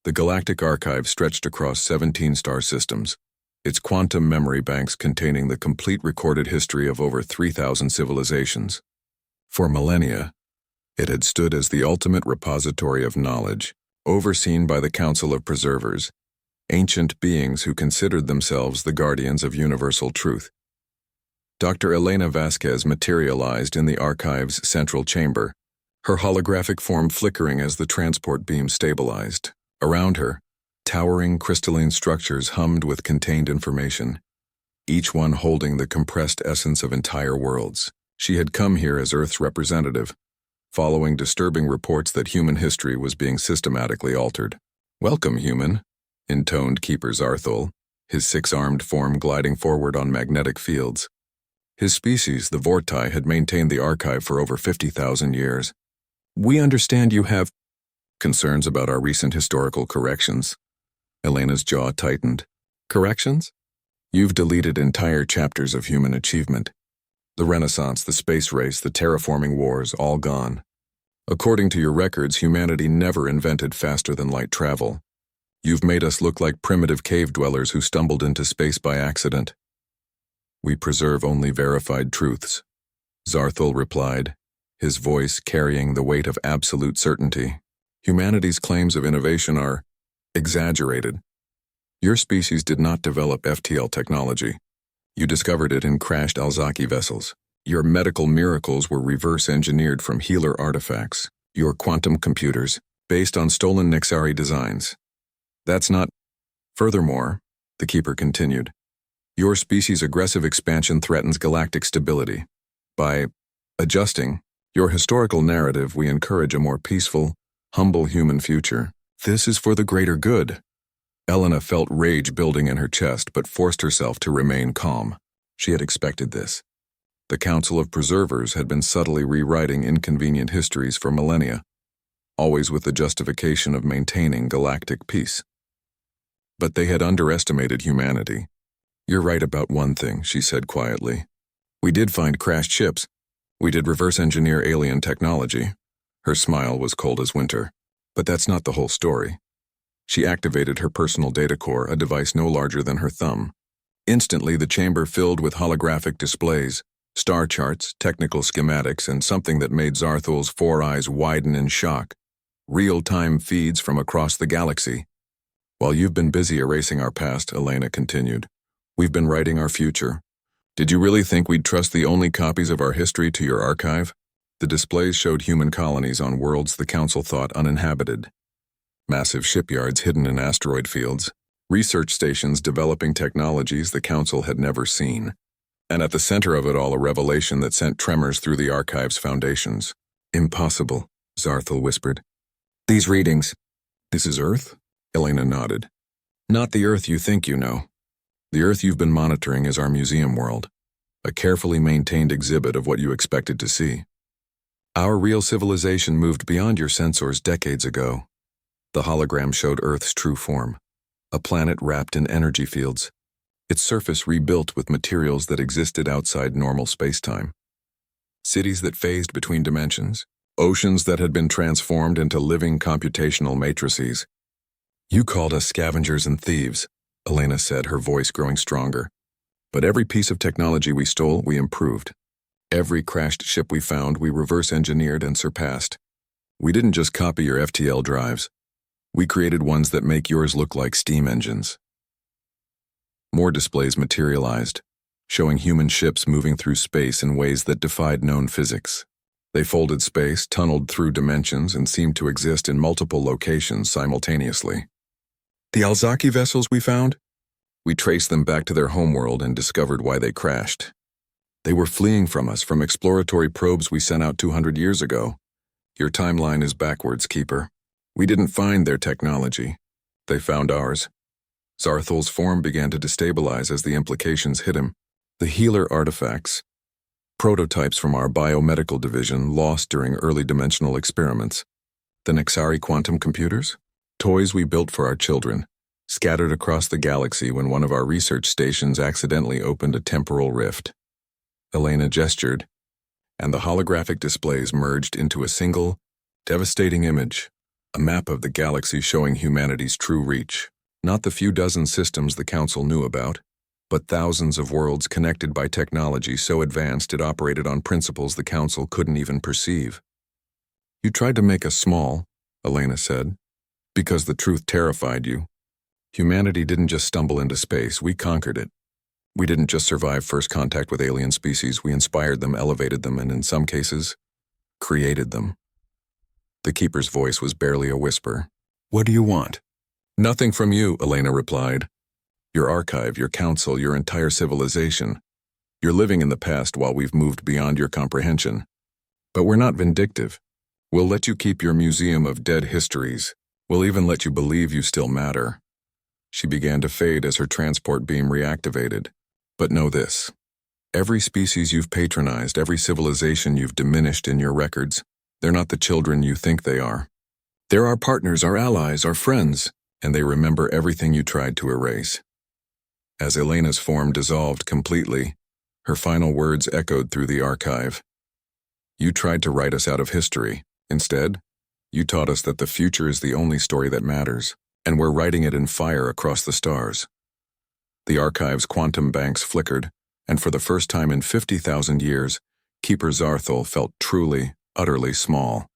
The galactic archive stretched across 17 star systems, its quantum memory banks containing the complete recorded history of over 3,000 civilizations. For millennia, it had stood as the ultimate repository of knowledge, overseen by the Council of Preservers, ancient beings who considered themselves the guardians of universal truth. Dr. Elena Vasquez materialized in the archive's central chamber, her holographic form flickering as the transport beam stabilized. Around her, towering crystalline structures hummed with contained information, each one holding the compressed essence of entire worlds. She had come here as Earth's representative, following disturbing reports that human history was being systematically altered. "Welcome, human," intoned Keeper Zarthul, his six-armed form gliding forward on magnetic fields. His species, the Vortai, had maintained the archive for over 50,000 years. "We understand you have concerns about our recent historical corrections." Elena's jaw tightened. "Corrections? You've deleted entire chapters of human achievement. The Renaissance, the space race, the terraforming wars, all gone. According to your records, humanity never invented faster-than-light travel. You've made us look like primitive cave dwellers who stumbled into space by accident." "We preserve only verified truths," Zarthul replied, his voice carrying the weight of absolute certainty. "Humanity's claims of innovation are exaggerated. Your species did not develop FTL technology. You discovered it in crashed Alzaki vessels. Your medical miracles were reverse-engineered from healer artifacts, your quantum computers, based on stolen Nexari designs. That's not... Furthermore," the Keeper continued, "your species' aggressive expansion threatens galactic stability. By adjusting your historical narrative, we encourage a more peaceful, humble human future. This is for the greater good." Elena felt rage building in her chest but forced herself to remain calm. She had expected this. The Council of Preservers had been subtly rewriting inconvenient histories for millennia, always with the justification of maintaining galactic peace. But they had underestimated humanity. "You're right about one thing," she said quietly. "We did find crashed ships. We did reverse-engineer alien technology." Her smile was cold as winter. "But that's not the whole story." She activated her personal data core, a device no larger than her thumb. Instantly, the chamber filled with holographic displays, star charts, technical schematics, and something that made Zarthul's four eyes widen in shock. Real-time feeds from across the galaxy. "While you've been busy erasing our past," Elena continued, "we've been writing our future. Did you really think we'd trust the only copies of our history to your archive?" The displays showed human colonies on worlds the Council thought uninhabited. Massive shipyards hidden in asteroid fields, research stations developing technologies the Council had never seen. And at the center of it all, a revelation that sent tremors through the archive's foundations. "Impossible," Zarthul whispered. "These readings..." "This is Earth?" Elena nodded. "Not the Earth you think you know. The Earth you've been monitoring is our museum world, a carefully maintained exhibit of what you expected to see. Our real civilization moved beyond your sensors decades ago." The hologram showed Earth's true form, a planet wrapped in energy fields, its surface rebuilt with materials that existed outside normal spacetime. Cities that phased between dimensions, oceans that had been transformed into living computational matrices. "You called us scavengers and thieves," Elena said, her voice growing stronger. "But every piece of technology we stole, we improved. Every crashed ship we found, we reverse-engineered and surpassed. We didn't just copy your FTL drives. We created ones that make yours look like steam engines." More displays materialized, showing human ships moving through space in ways that defied known physics. They folded space, tunneled through dimensions, and seemed to exist in multiple locations simultaneously. "The Alzaki vessels we found? We traced them back to their homeworld and discovered why they crashed. They were fleeing from us, from exploratory probes we sent out 200 years ago. Your timeline is backwards, Keeper. We didn't find their technology. They found ours." Zarthul's form began to destabilize as the implications hit him. "The healer artifacts, prototypes from our biomedical division lost during early dimensional experiments. The Nexari quantum computers? Toys we built for our children, scattered across the galaxy when one of our research stations accidentally opened a temporal rift." Elena gestured, and the holographic displays merged into a single, devastating image. A map of the galaxy showing humanity's true reach. Not the few dozen systems the Council knew about, but thousands of worlds connected by technology so advanced it operated on principles the Council couldn't even perceive. You tried to make us small, Elena said, because the truth terrified you. Humanity didn't just stumble into space, we conquered it. We didn't just survive first contact with alien species, we inspired them, elevated them, and in some cases, created them. The Keeper's voice was barely a whisper. What do you want? Nothing from you, Elena replied. Your archive, your council, your entire civilization. You're living in the past while we've moved beyond your comprehension. But we're not vindictive. We'll let you keep your museum of dead histories. We'll even let you believe you still matter. She began to fade as her transport beam reactivated. But know this. Every species you've patronized, every civilization you've diminished in your records, they're not the children you think they are. They're our partners, our allies, our friends, and they remember everything you tried to erase. As Elena's form dissolved completely, her final words echoed through the archive. You tried to write us out of history. Instead, you taught us that the future is the only story that matters, and we're writing it in fire across the stars. The archive's quantum banks flickered, and for the first time in 50,000 years, Keeper Zarthal felt truly, utterly small.